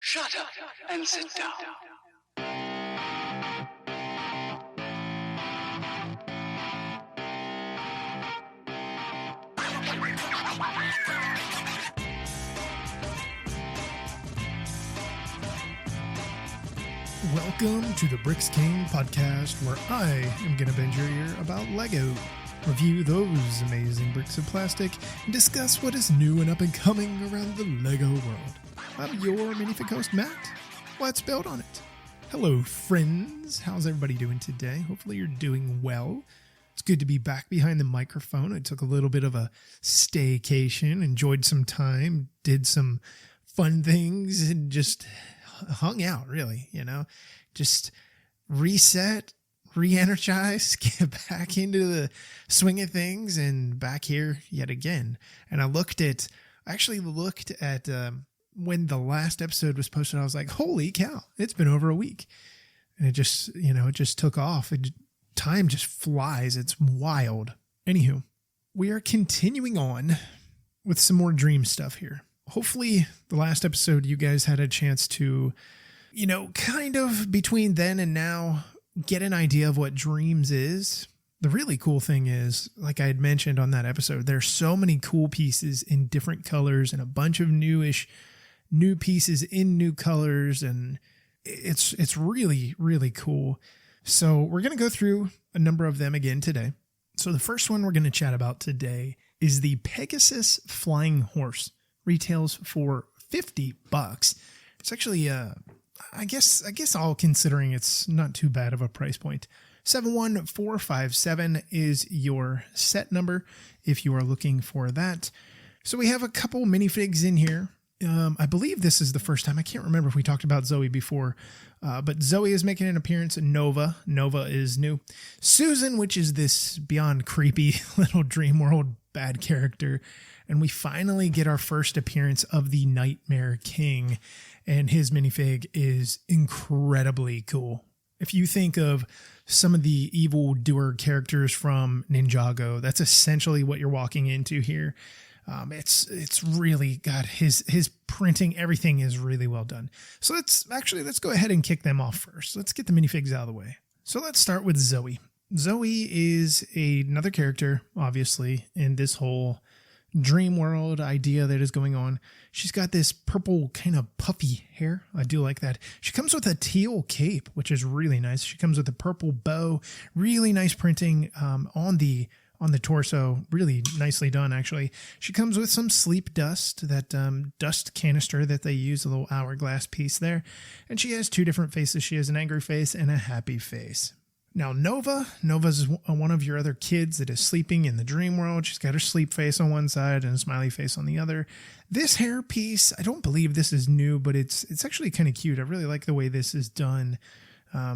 Shut up and sit down. Welcome to the Bricks King podcast, where I am going to bend your ear about LEGO, review those amazing bricks of plastic, and discuss what is new and up and coming around the LEGO world. I'm your Minifigure host, Matt. Let's build on it. Hello, friends. How's everybody doing today? Hopefully you're doing well. It's good to be back behind the microphone. I took a little bit of a staycation, enjoyed some time, did some fun things, and just hung out, really, just reset, re-energize, get back into the swing of things, and back here yet again. And I actually looked at when the last episode was posted. I was like, holy cow, it's been over a week. And it just took off. Time just flies. It's wild. Anywho, we are continuing on with some more dream stuff here. Hopefully the last episode you guys had a chance to, kind of between then and now get an idea of what Dreamzzz is. The really cool thing is, like I had mentioned on that episode, there's so many cool pieces in different colors and a bunch of new pieces in new colors. And it's really, really cool. So we're going to go through a number of them again today. So the first one we're going to chat about today is the Pegasus Flying Horse. Retails for $50. It's actually, I guess all considering it's not too bad of a price point. 71457 is your set number if you are looking for that. So we have a couple minifigs in here. I believe this is the first time. I can't remember if we talked about Zoe before, but Zoe is making an appearance. Nova is new. Susan, which is this beyond creepy little dream world bad character. And we finally get our first appearance of the Nightmare King, and his minifig is incredibly cool. If you think of some of the evil doer characters from Ninjago, that's essentially what you're walking into here. It's really got his printing. Everything is really well done. So let's go ahead and kick them off first. Let's get the minifigs out of the way. So let's start with Zoe. Zoe is another character, obviously, in this whole dream world idea that is going on. She's got this purple kind of puffy hair. I do like that. She comes with a teal cape, which is really nice. She comes with a purple bow, really nice printing on the torso, really nicely done, actually. She comes with some sleep dust, that dust canister that they use, a little hourglass piece there. And she has two different faces. She has an angry face and a happy face. Now, Nova's one of your other kids that is sleeping in the dream world. She's got her sleep face on one side and a smiley face on the other. This hair piece, I don't believe this is new, but it's actually kind of cute. I really like the way this is done,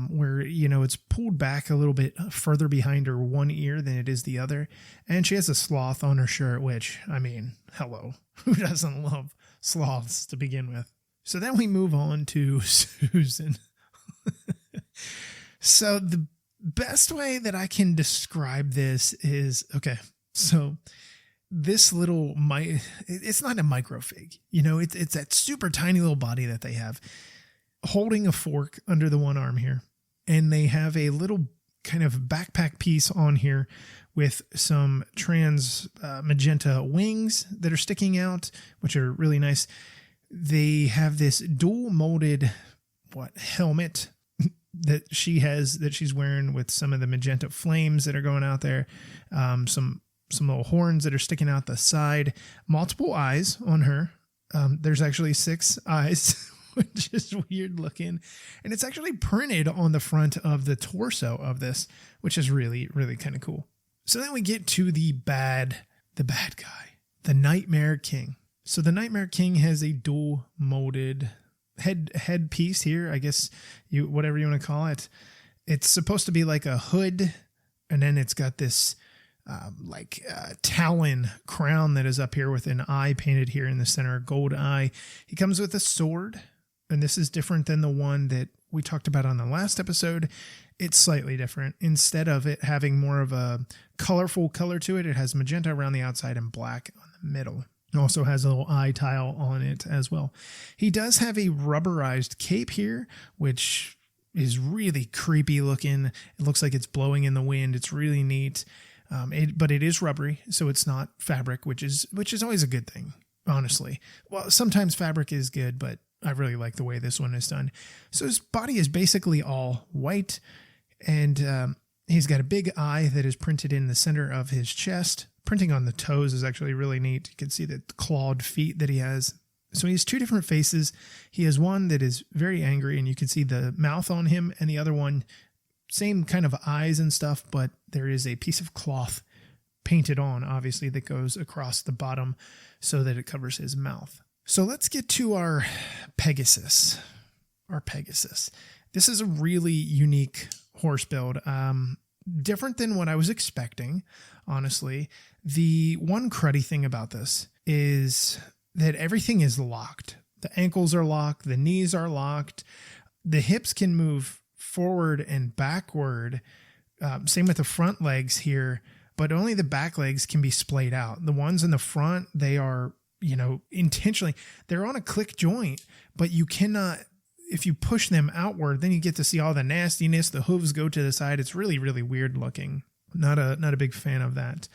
where, it's pulled back a little bit further behind her one ear than it is the other. And she has a sloth on her shirt, which, hello, who doesn't love sloths to begin with? So then we move on to Susan. So the best way that I can describe this is, okay, so this little, it's not a microfig, it's that super tiny little body that they have holding a fork under the one arm here. And they have a little kind of backpack piece on here with some trans magenta wings that are sticking out, which are really nice. They have this dual molded, helmet that she's wearing with some of the magenta flames that are going out there. Some little horns that are sticking out the side, multiple eyes on her. There's actually 6 eyes, which is weird looking. And it's actually printed on the front of the torso of this, which is really, really kind of cool. So then we get to the bad guy, the Nightmare King. So the Nightmare King has a dual molded head piece here, I guess, whatever you want to call it. It's supposed to be like a hood, and then it's got this talon crown that is up here with an eye painted here in the center, a gold eye. He comes with a sword, and this is different than the one that we talked about on the last episode. It's slightly different. Instead of it having more of a colorful color to it, it has magenta around the outside and black on the middle. Also has a little eye tile on it as well. He does have a rubberized cape here, which is really creepy looking. It looks like it's blowing in the wind. It's really neat. But it is rubbery, so it's not fabric, which is always a good thing, honestly. Well, sometimes fabric is good, but I really like the way this one is done. So his body is basically all white, and he's got a big eye that is printed in the center of his chest. Printing on the toes is actually really neat. You can see the clawed feet that he has. So he has two different faces. He has one that is very angry, and you can see the mouth on him, and the other one, same kind of eyes and stuff, but there is a piece of cloth painted on, obviously, that goes across the bottom so that it covers his mouth. So let's get to our Pegasus. This is a really unique horse build. Different than what I was expecting, honestly. The one cruddy thing about this is that everything is locked. The ankles are locked. The knees are locked. The hips can move forward and backward. Same with the front legs here, but only the back legs can be splayed out. The ones in the front, they are, intentionally, they're on a click joint, but you cannot, if you push them outward, then you get to see all the nastiness. The hooves go to the side. It's really, really weird looking. Not a big fan of that.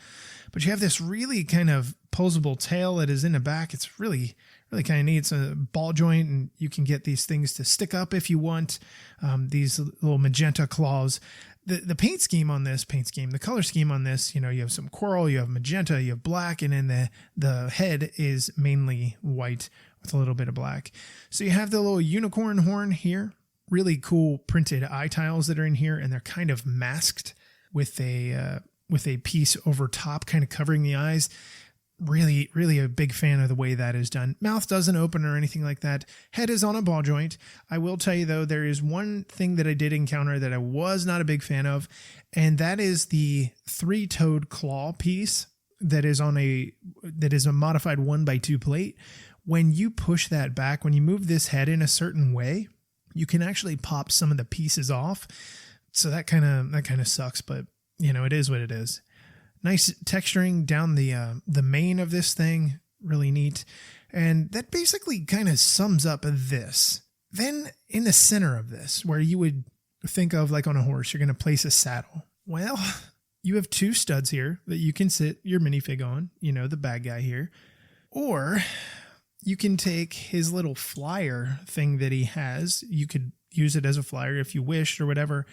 But you have this really kind of posable tail that is in the back. It's really, really kind of neat. It's a ball joint, and you can get these things to stick up if you want. These little magenta claws. The the color scheme on this, you have some coral, you have magenta, you have black, and then the head is mainly white with a little bit of black. So you have the little unicorn horn here. Really cool printed eye tiles that are in here, and they're kind of masked with a piece over top kind of covering the eyes. Really, really a big fan of the way that is done. Mouth doesn't open or anything like that. Head is on a ball joint. I will tell you, though, there is one thing that I did encounter that I was not a big fan of, and that is the three-toed claw piece that is a modified 1x2 plate. When you push that back, when you move this head in a certain way, you can actually pop some of the pieces off. So that kind of sucks, but it is what it is. Nice texturing down the mane of this thing, really neat. And that basically kind of sums up this. Then in the center of this, where you would think of like on a horse, you're going to place a saddle. Well, you have two studs here that you can sit your minifig on, the bad guy here. Or you can take his little flyer thing that he has. You could use it as a flyer if you wished or whatever.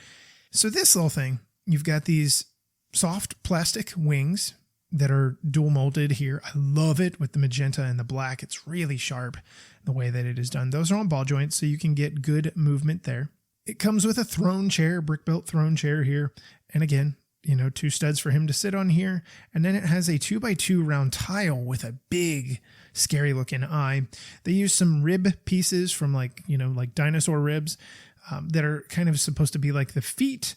So this little thing, you've got these soft plastic wings that are dual molded here. I love it with the magenta and the black. It's really sharp the way that it is done. Those are on ball joints, so you can get good movement there. It comes with a throne chair, brick-built throne chair here. And again, two studs for him to sit on here. And then it has a 2x2 round tile with a big, scary looking eye. They use some rib pieces from like dinosaur ribs that are kind of supposed to be like the feet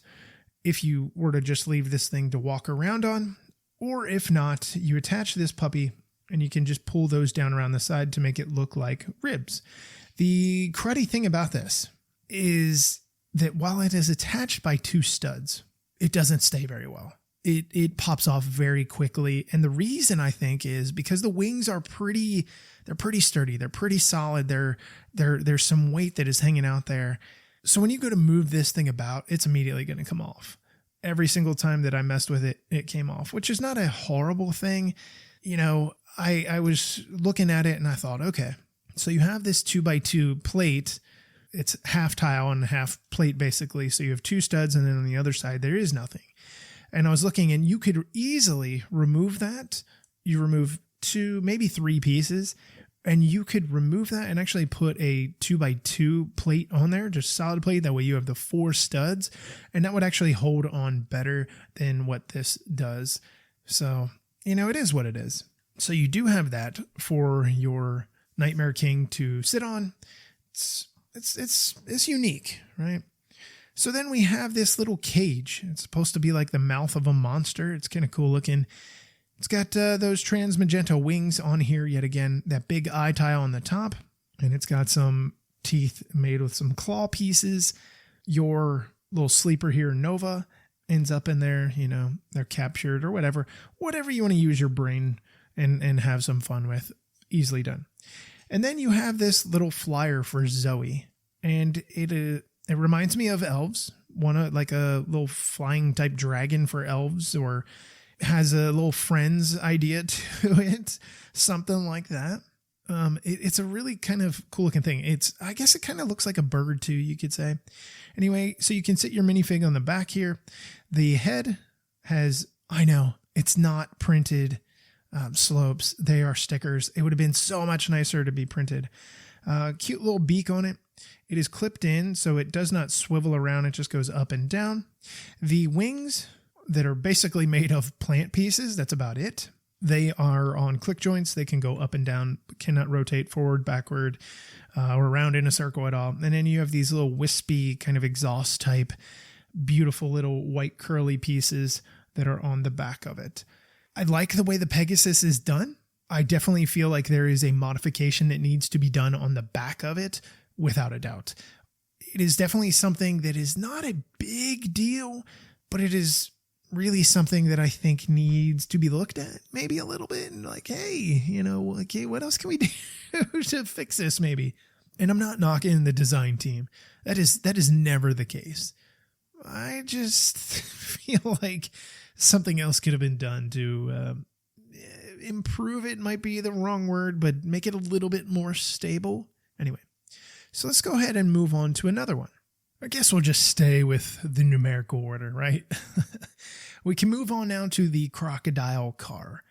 if you were to just leave this thing to walk around on. Or if not, you attach this puppy and you can just pull those down around the side to make it look like ribs. The cruddy thing about this is that while it is attached by two studs, it doesn't stay very well. It pops off very quickly. And the reason, I think, is because the wings are pretty sturdy. They're pretty solid. There's some weight that is hanging out there. So when you go to move this thing about, it's immediately going to come off. Every single time that I messed with it, it came off, which is not a horrible thing. I was looking at it and I thought, okay, so you have this 2x2 plate. It's half tile and half plate, basically. So you have two studs, and then on the other side, there is nothing. And I was looking, and you could easily remove that. You remove 2, maybe 3 pieces, and you could remove that and actually put a 2x2 plate on there, just solid plate. That way you have the 4 studs, and that would actually hold on better than what this does. So, it is what it is. So you do have that for your Nightmare King to sit on. It's unique, right? So then we have this little cage. It's supposed to be like the mouth of a monster. It's kind of cool looking. It's got those trans magenta wings on here yet again, that big eye tile on the top, and it's got some teeth made with some claw pieces. Your little sleeper here, Nova, ends up in there, they're captured or whatever you want to use your brain and have some fun with. easily done. And then you have this little flyer for Zoe, and it reminds me of elves. Like a little flying type dragon for elves, or has a little Friends idea to it, something like that. It's a really kind of cool looking thing. I guess it kind of looks like a bird too, you could say. Anyway, so you can sit your minifig on the back here. The head has, I know, it's not printed slopes. They are stickers. It would have been so much nicer to be printed. Cute little beak on it. It is clipped in, so it does not swivel around. It just goes up and down. The wings that are basically made of plant pieces, that's about it. They are on click joints. They can go up and down, cannot rotate forward, backward, or around in a circle at all. And then you have these little wispy kind of exhaust type, beautiful little white curly pieces that are on the back of it. I like the way the Pegasus is done. I definitely feel like there is a modification that needs to be done on the back of it, without a doubt. It is definitely something that is not a big deal, but it is really something that I think needs to be looked at maybe a little bit and like, hey, hey, what else can we do to fix this maybe? And I'm not knocking the design team. That is never the case. I just feel like something else could have been done to improve it, might be the wrong word, but make it a little bit more stable. Anyway, so let's go ahead and move on to another one. I guess we'll just stay with the numerical order, right? We can move on now to the crocodile car.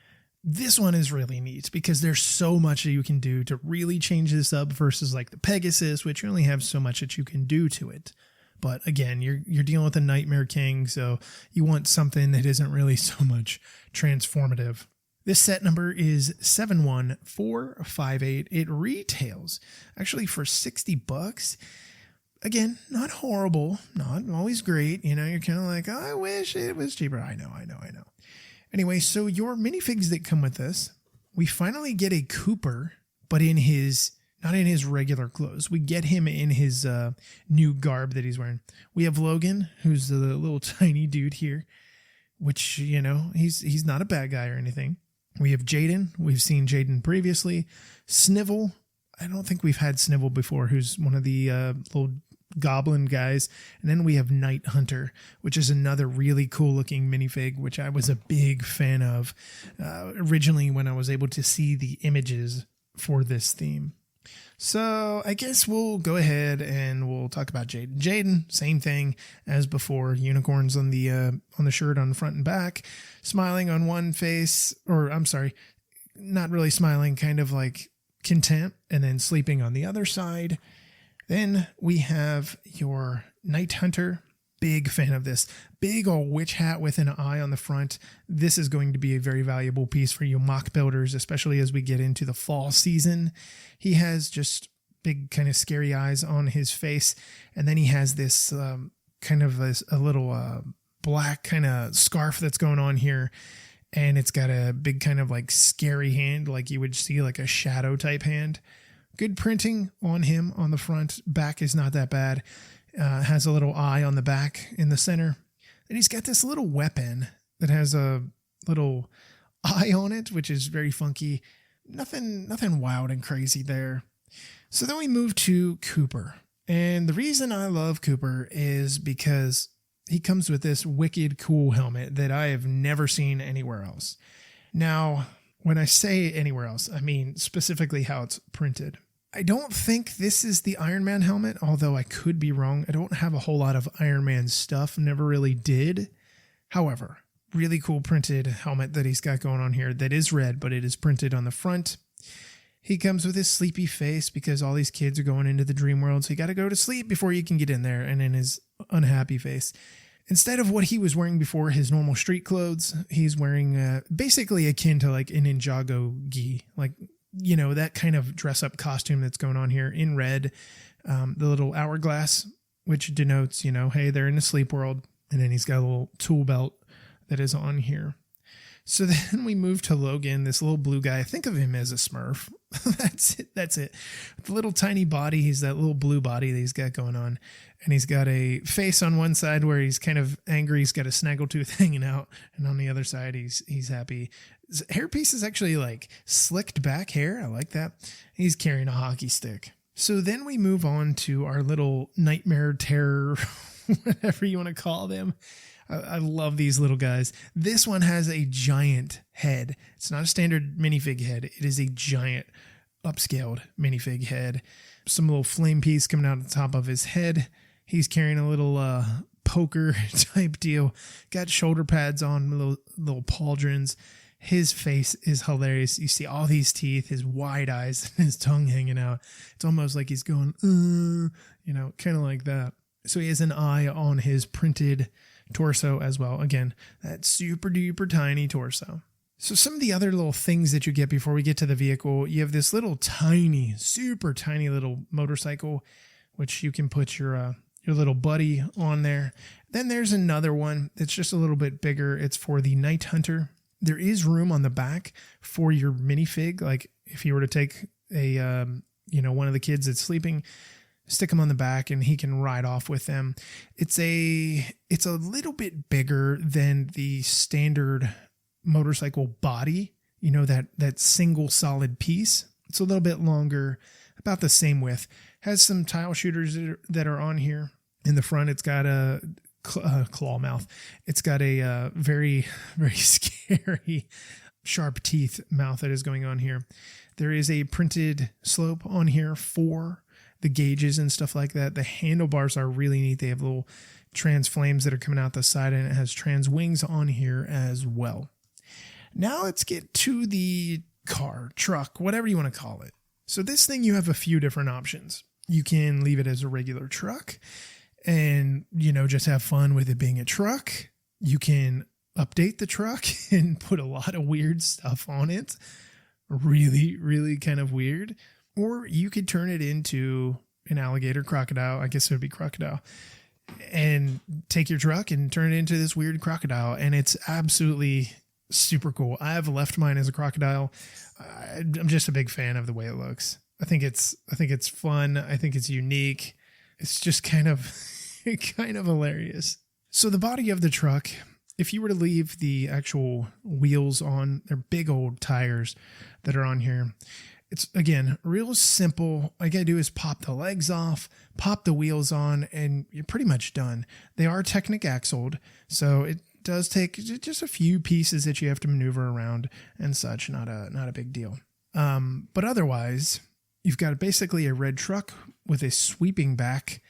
This one is really neat because there's so much that you can do to really change this up versus like the Pegasus, which you only have so much that you can do to it. But again, you're dealing with a Nightmare King, so you want something that isn't really so much transformative. This set number is 71458. It retails actually for $60. Again, not horrible, not always great. You're kind of like, oh, I wish it was cheaper. I know. Anyway, so your minifigs that come with this, we finally get a Cooper, but not in his regular clothes. We get him in his new garb that he's wearing. We have Logan, who's the little tiny dude here, which, he's not a bad guy or anything. We have Jaden. We've seen Jaden previously. Snivel. I don't think we've had Snivel before, who's one of the little goblin guys. And then we have Night Hunter, which is another really cool looking minifig, which I was a big fan of originally when I was able to see the images for this theme. So I guess we'll go ahead and we'll talk about Jaden. Jaden, same thing as before. Unicorns on the shirt on the front and back, smiling on one face, or I'm sorry, not really smiling, kind of like content, and then sleeping on the other side. Then we have your Night Hunter. Big fan of this. Big old witch hat with an eye on the front. This is going to be a very valuable piece for you mock builders, especially as we get into the fall season. He has just big kind of scary eyes on his face. And then he has this kind of a little black kind of scarf that's going on here. And it's got a big kind of like scary hand, like you would see like a shadow type hand. Good printing on him on the front. Back is not that bad. Has a little eye on the back in the center. And he's got this little weapon that has a little eye on it, which is very funky. Nothing wild and crazy there. So then we move to Cooper. And the reason I love Cooper is because he comes with this wicked cool helmet that I have never seen anywhere else. Now, when I say anywhere else, I mean specifically how it's printed. I don't think this is the Iron Man helmet, although I could be wrong. I don't have a whole lot of Iron Man stuff, never really did. However, really cool printed helmet that he's got going on here that is red, but it is printed on the front. He comes with his sleepy face because all these kids are going into the dream world, so you got to go to sleep before you can get in there, and in his unhappy face. Instead of what he was wearing before, his normal street clothes, he's wearing basically akin to like a Ninjago gi, like, that kind of dress up costume that's going on here in red. The little hourglass, which denotes, hey, they're in the sleep world. And then he's got a little tool belt that is on here. So then we move to Logan, this little blue guy. Think of him as a Smurf. That's it. The little tiny body, he's that little blue body that he's got going on. And he's got a face on one side where he's kind of angry. He's got a snaggletooth hanging out. And on the other side, he's happy. His hairpiece is actually like slicked back hair. I like that. He's carrying a hockey stick. So then we move on to our little nightmare terror, whatever you want to call them. I love these little guys. This one has a giant head. It's not a standard minifig head. It is a giant upscaled minifig head. Some little flame piece coming out of the top of his head. He's carrying a little poker type deal. Got shoulder pads on, little pauldrons. His face is hilarious. You see all these teeth, his wide eyes, and his tongue hanging out. It's almost like he's going, kind of like that. So he has an eye on his printed torso as well. Again, that super duper tiny torso. So some of the other little things that you get before we get to the vehicle, you have this little tiny, super tiny little motorcycle, which you can put your little buddy on there. Then there's another one that's just a little bit bigger. It's for the night hunter. There is room on the back for your minifig. Like if you were to take a, one of the kids that's sleeping, stick him on the back and he can ride off with them. It's a little bit bigger than the standard motorcycle body, that single solid piece. It's a little bit longer, about the same width. Has some tile shooters that are on here. In the front, it's got a claw mouth. It's got a very, very scary sharp teeth mouth that is going on here. There is a printed slope on here for the gauges and stuff like that. The handlebars are really neat. They have little trans flames that are coming out the side, and it has trans wings on here as well. Now let's get to the car, truck, whatever you want to call it. So this thing, you have a few different options. You can leave it as a regular truck and, just have fun with it being a truck. You can update the truck and put a lot of weird stuff on it. Really, really kind of weird. Or you could turn it into an alligator, crocodile. I guess it would be crocodile. And take your truck and turn it into this weird crocodile. And it's absolutely super cool. I have left mine as a crocodile. I'm just a big fan of the way it looks. I think it's fun. I think it's unique. It's just kind of hilarious. So the body of the truck, if you were to leave the actual wheels on, they're big old tires that are on here. It's, again, real simple. All you gotta do is pop the legs off, pop the wheels on, and you're pretty much done. They are Technic axled, so it does take just a few pieces that you have to maneuver around and such. Not a big deal. But otherwise, you've got basically a red truck with a sweeping back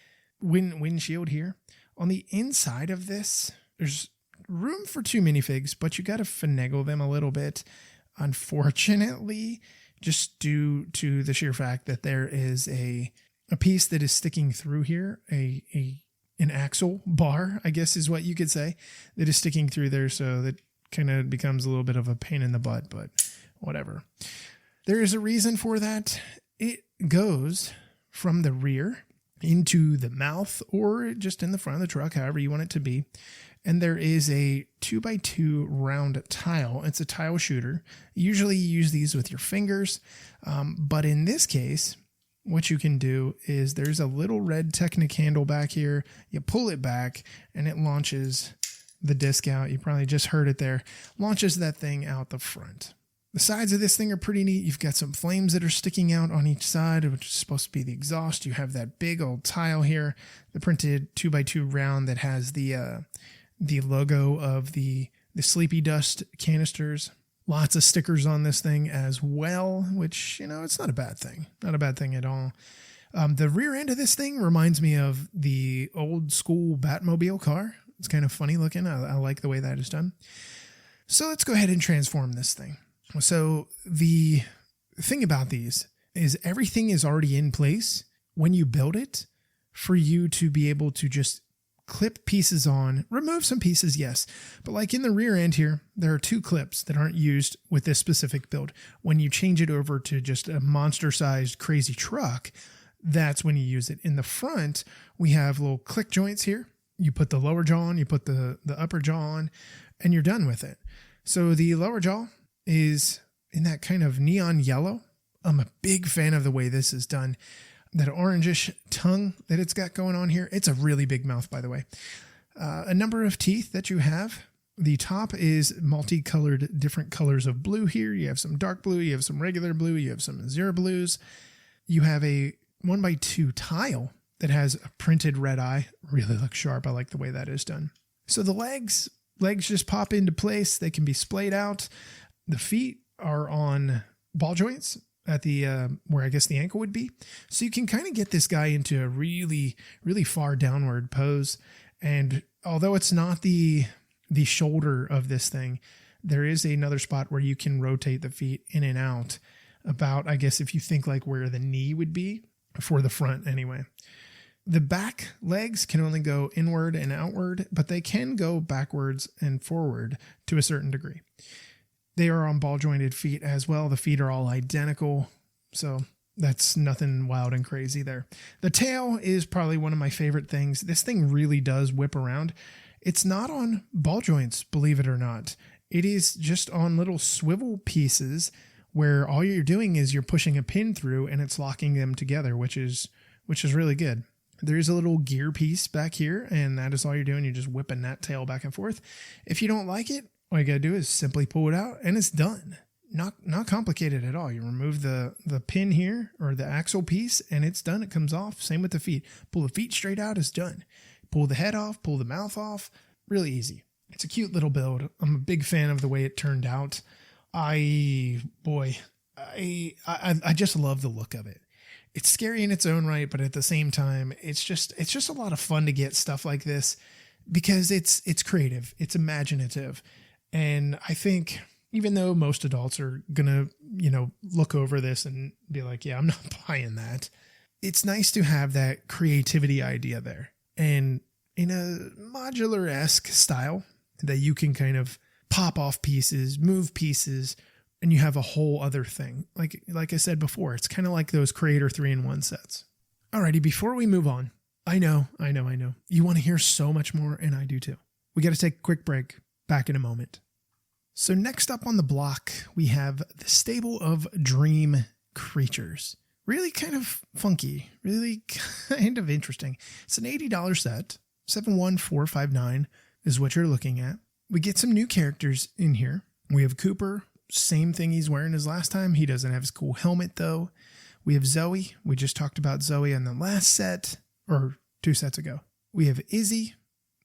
windshield here. On the inside of this, there's room for 2 minifigs, but you got to finagle them a little bit. Unfortunately, just due to the sheer fact that there is a piece that is sticking through here, an axle bar, I guess is what you could say, that is sticking through there. So that kind of becomes a little bit of a pain in the butt, but whatever. There is a reason for that. It goes from the rear into the mouth or just in the front of the truck, however you want it to be. And there is a 2x2 round tile. It's a tile shooter. Usually you use these with your fingers. But in this case, what you can do is there's a little red Technic handle back here. You pull it back and it launches the disc out. You probably just heard it there. Launches that thing out the front. The sides of this thing are pretty neat. You've got some flames that are sticking out on each side, which is supposed to be the exhaust. You have that big old tile here, the printed 2x2 round that has the logo of the Sleepy Dust canisters. Lots of stickers on this thing as well, which, it's not a bad thing. Not a bad thing at all. The rear end of this thing reminds me of the old school Batmobile car. It's kind of funny looking. I like the way that is done. So let's go ahead and transform this thing. So the thing about these is everything is already in place when you build it for you to be able to just clip pieces on, remove some pieces, yes. But like in the rear end here, there are 2 clips that aren't used with this specific build. When you change it over to just a monster-sized crazy truck, that's when you use it. In the front, we have little click joints here. You put the lower jaw on, you put the upper jaw on, and you're done with it. So the lower jaw is in that kind of neon yellow. I'm a big fan of the way this is done. That orangish tongue that it's got going on here. It's a really big mouth, by the way. A number of teeth that you have. The top is multicolored, different colors of blue here. You have some dark blue, you have some regular blue, you have some zero blues. You have a 1x2 tile that has a printed red eye. Really looks sharp. I like the way that is done. So the legs just pop into place. They can be splayed out. The feet are on ball joints at the where I guess the ankle would be. So you can kind of get this guy into a really, really far downward pose. And although it's not the shoulder of this thing, there is another spot where you can rotate the feet in and out about, I guess, if you think like where the knee would be for the front anyway. The back legs can only go inward and outward, but they can go backwards and forward to a certain degree. They are on ball jointed feet as well. The feet are all identical. So that's nothing wild and crazy there. The tail is probably one of my favorite things. This thing really does whip around. It's not on ball joints, believe it or not. It is just on little swivel pieces where all you're doing is you're pushing a pin through and it's locking them together, which is really good. There is a little gear piece back here, and that is all you're doing. You're just whipping that tail back and forth. If you don't like it, all you got to do is simply pull it out and it's done. Not complicated at all. You remove the pin here or the axle piece and it's done. It comes off. Same with the feet. Pull the feet straight out, it's done. Pull the head off, pull the mouth off. Really easy. It's a cute little build. I'm a big fan of the way it turned out. I just love the look of it. It's scary in its own right, but at the same time, it's just a lot of fun to get stuff like this because it's creative, it's imaginative. And I think even though most adults are going to, look over this and be like, yeah, I'm not buying that. It's nice to have that creativity idea there. And in a modular-esque style that you can kind of pop off pieces, move pieces, and you have a whole other thing. Like I said before, it's kind of like those Creator 3-in-1 sets. Alrighty, before we move on, I know. You want to hear so much more, and I do too. We got to take a quick break. Back in a moment. So next up on the block, we have the stable of dream creatures. Really kind of funky, really kind of interesting. It's an $80 set. 71459 is what you're looking at. We get some new characters in here. We have Cooper, same thing he's wearing as last time. He doesn't have his cool helmet though. We have Zoe. We just talked about Zoe on the last set, or 2 sets ago. We have Izzy.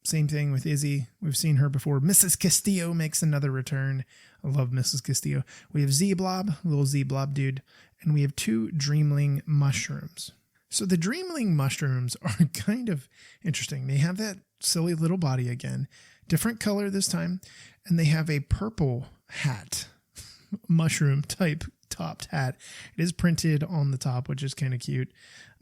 Same thing with Izzy. We've seen her before. Mrs. Castillo makes another return. I love Mrs. Castillo. We have Z-Blob, little Z-Blob dude. And we have 2 Dreamling mushrooms. So the Dreamling mushrooms are kind of interesting. They have that silly little body again. Different color this time. And they have a purple hat. Mushroom type topped hat. It is printed on the top, which is kind of cute.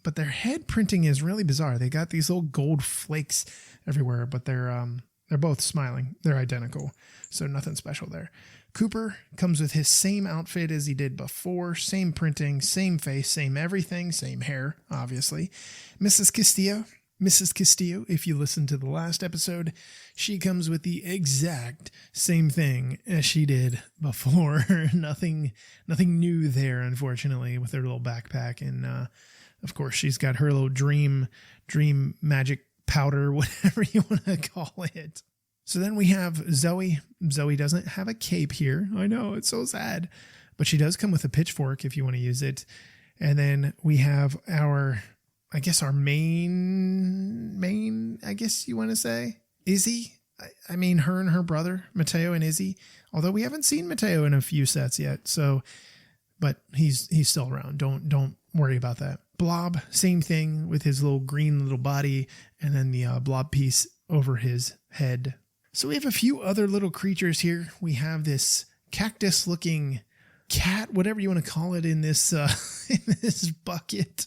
But their head printing is really bizarre. They got these little gold flakes everywhere, but they're both smiling. They're identical, so nothing special there. Cooper comes with his same outfit as he did before, same printing, same face, same everything, same hair, obviously. Mrs. Castillo, if you listened to the last episode, she comes with the exact same thing as she did before. Nothing new there, unfortunately, with her little backpack and of course, she's got her little dream magic powder, whatever you want to call it. So then we have Zoe. Zoe doesn't have a cape here. I know, it's so sad. But she does come with a pitchfork if you want to use it. And then we have our main, I guess you want to say, Izzy. I mean, her and her brother, Mateo and Izzy. Although we haven't seen Mateo in a few sets yet. So, but he's still around. Don't worry about that. Blob, same thing with his little green little body and then the blob piece over his head. So we have a few other little creatures here. We have this cactus looking cat, whatever you want to call it, in this in this bucket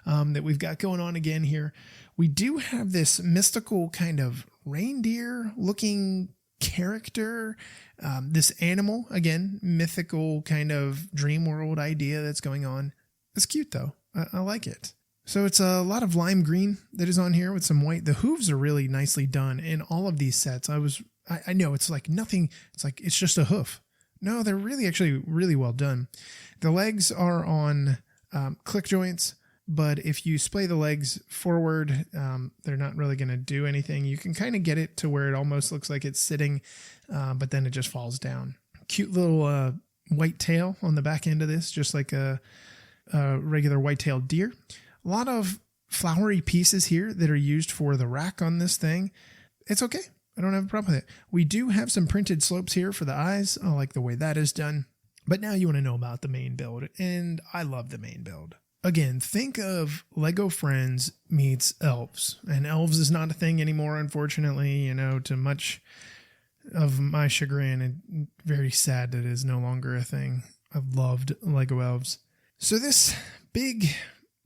that we've got going on again here. We do have this mystical kind of reindeer looking character, this animal, again, mythical kind of dream world idea that's going on. It's cute though. I like it. So it's a lot of lime green that is on here with some white. The hooves are really nicely done in all of these sets. I know it's like nothing. It's like, it's just a hoof. No, they're actually really well done. The legs are on click joints, but if you splay the legs forward, they're not really going to do anything. You can kind of get it to where it almost looks like it's sitting, but then it just falls down. Cute little white tail on the back end of this, just like a regular white-tailed deer. A lot of flowery pieces here that are used for the rack on this thing. It's okay. I don't have a problem with it. We do have some printed slopes here for the eyes. I like the way that is done. But now you want to know about the main build, and I love the main build. Again, think of Lego Friends meets Elves. And Elves is not a thing anymore, unfortunately, to much of my chagrin, and very sad that it is no longer a thing. I've loved Lego Elves. So this big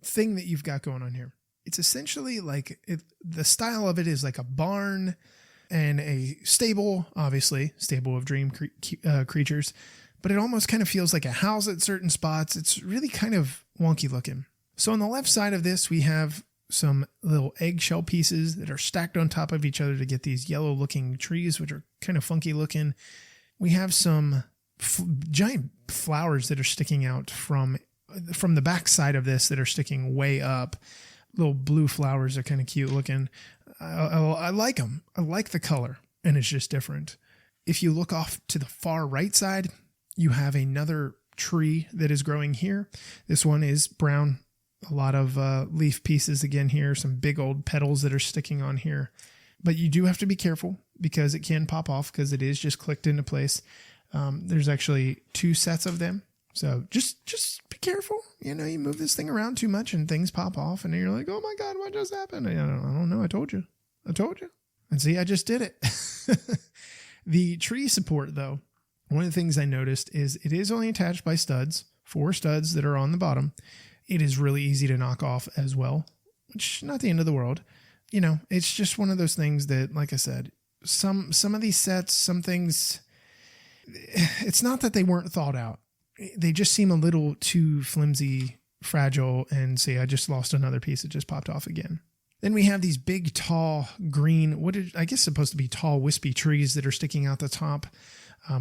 thing that you've got going on here, it's essentially like the style of it is like a barn and a stable, obviously, stable of dream creatures, but it almost kind of feels like a house at certain spots. It's really kind of wonky looking. So on the left side of this, we have some little eggshell pieces that are stacked on top of each other to get these yellow looking trees, which are kind of funky looking. We have some giant flowers that are sticking out from the back side of this that are sticking way up. Little blue flowers are kind of cute looking. I like them. I like the color, and it's just different. If you look off to the far right side, you have another tree that is growing here. This one is brown. A lot of leaf pieces again here, some big old petals that are sticking on here. But you do have to be careful because it can pop off because it is just clicked into place. There's actually 2 sets of them. So just be careful. You move this thing around too much and things pop off and you're like, oh my God, what just happened? I don't know. I told you. And see, I just did it. The tree support though, one of the things I noticed is it is only attached by studs, 4 studs that are on the bottom. It is really easy to knock off as well, which not the end of the world. It's just one of those things that, like I said, some of these sets, some things, it's not that they weren't thought out. They just seem a little too flimsy, fragile, and see, I just lost another piece. It just popped off again. Then we have these big, tall, green, I guess supposed to be tall, wispy trees that are sticking out the top.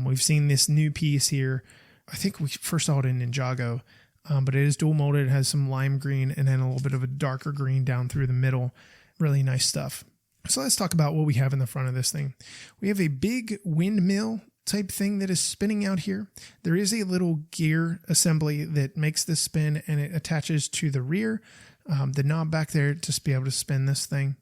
We've seen this new piece here. I think we first saw it in Ninjago, but it is dual molded. It has some lime green and then a little bit of a darker green down through the middle. Really nice stuff. So let's talk about what we have in the front of this thing. We have a big windmill type thing that is spinning out here. There is a little gear assembly that makes this spin and it attaches to the rear, the knob back there to be able to spin this thing.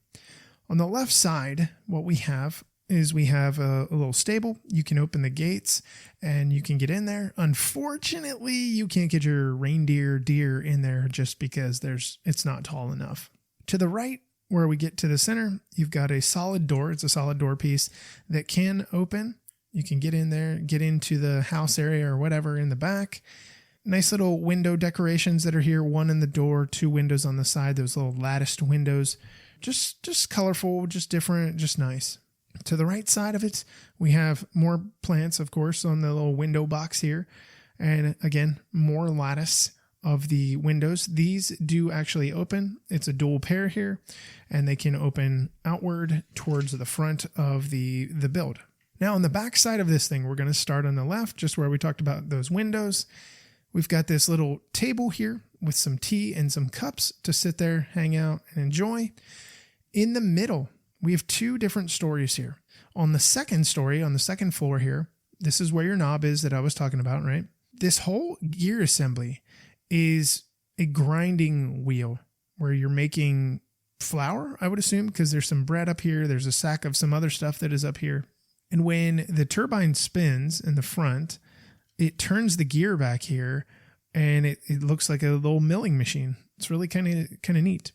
On the left side, what we have is we have a little stable. You can open the gates and you can get in there. Unfortunately, you can't get your reindeer deer in there just because it's not tall enough. To the right, where we get to the center, you've got a solid door. It's a solid door piece that can open. You can get in there, get into the house area or whatever in the back. Nice little window decorations that are here. 1 in the door, 2 windows on the side. Those little latticed windows. Just colorful, just different, just nice. To the right side of it, we have more plants, of course, on the little window box here. And again, more lattice of the windows. These do actually open. It's a dual pair here, and they can open outward towards the front of the build. Now on the back side of this thing, we're going to start on the left, just where we talked about those windows. We've got this little table here with some tea and some cups to sit there, hang out, and enjoy. In the middle, we have 2 different stories here. On the second story, on the second floor here, this is where your knob is that I was talking about, right? This whole gear assembly is a grinding wheel where you're making flour, I would assume, because there's some bread up here. There's a sack of some other stuff that is up here. And when the turbine spins in the front, it turns the gear back here and it looks like a little milling machine. It's really kind of neat.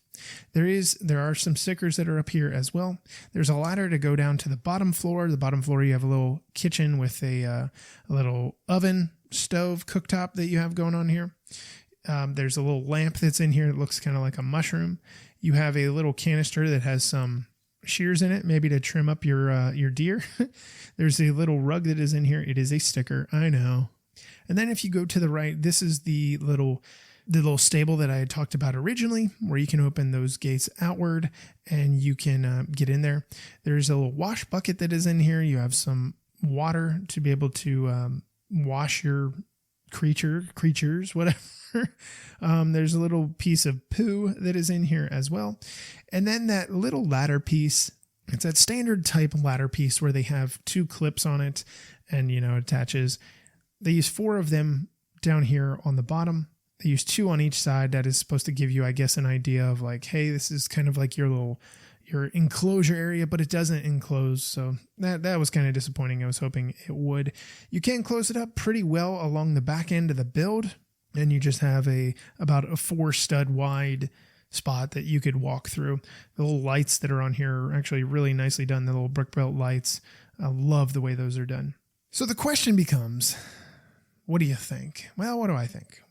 There are some stickers that are up here as well. There's a ladder to go down to the bottom floor. The bottom floor, you have a little kitchen with a little oven, stove, cooktop that you have going on here. There's a little lamp that's in here that looks kind of like a mushroom. You have a little canister that has some shears in it, maybe to trim up your deer. There's a little rug that is in here. It is a sticker, I know. And then if you go to the right, this is the little stable that I had talked about originally, where you can open those gates outward and you can get in there. There's a little wash bucket that is in here. You have some water to be able to wash your creatures, whatever. There's a little piece of poo that is in here as well. And then that little ladder piece, it's that standard type ladder piece where they have 2 clips on it and, attaches. They use 4 of them down here on the bottom. They use 2 on each side. That is supposed to give you, I guess, an idea of like, hey, this is kind of like your enclosure area, but it doesn't enclose. So that was kind of disappointing. I was hoping it would. You can close it up pretty well along the back end of the build, and you just have about a 4 stud wide spot that you could walk through. The little lights that are on here are actually really nicely done. The little brick built lights. I love the way those are done. So the question becomes, what do you think? Well, what do I think?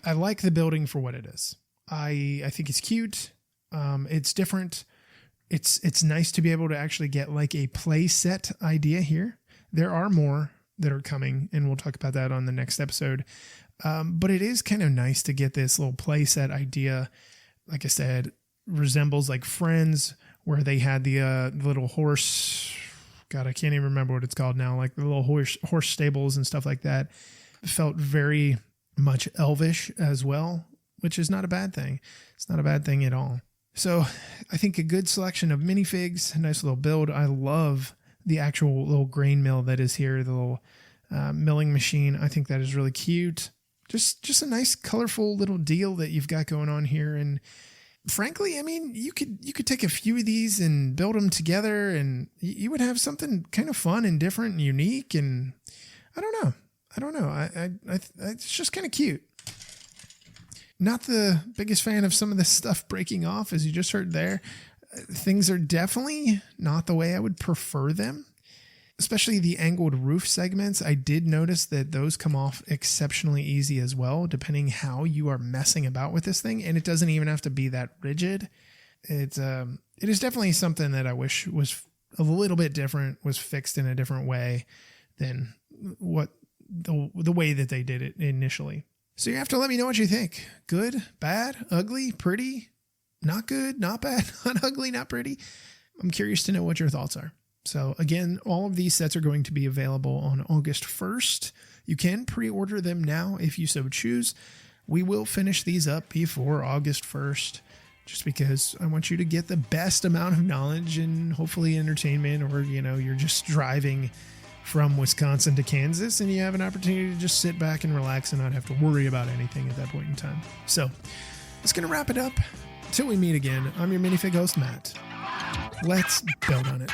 I like the building for what it is. I think it's cute. It's different. It's nice to be able to actually get like a play set idea here. There are more that are coming, and we'll talk about that on the next episode. But it is kind of nice to get this little play set idea. Like I said, resembles like Friends, where they had the little horse. God, I can't even remember what it's called now. Like the little horse stables and stuff like that. It felt very much elvish as well, which is not a bad thing. It's not a bad thing at all. So I think a good selection of minifigs, a nice little build. I love the actual little grain mill that is here, the little milling machine. I think that is really cute. Just a nice, colorful little deal that you've got going on here. And frankly, I mean, you could take a few of these and build them together, and you would have something kind of fun and different and unique. And I don't know. It's just kind of cute. Not the biggest fan of some of this stuff breaking off, as you just heard there. Things are definitely not the way I would prefer them, especially the angled roof segments. I did notice that those come off exceptionally easy as well, depending how you are messing about with this thing. And it doesn't even have to be that rigid. It is definitely something that I wish was a little bit different, was fixed in a different way than what the way that they did it initially. So you have to let me know what you think. Good, bad, ugly, pretty, not good, not bad, not ugly, not pretty. I'm curious to know what your thoughts are. So again, all of these sets are going to be available on August 1st. You can pre-order them now if you so choose. We will finish these up before August 1st, just because I want you to get the best amount of knowledge and hopefully entertainment, or, you're just driving from Wisconsin to Kansas and you have an opportunity to just sit back and relax and not have to worry about anything at that point in time. So that's going to wrap it up. Until we meet again, I'm your minifig host, Matt. Let's build on it.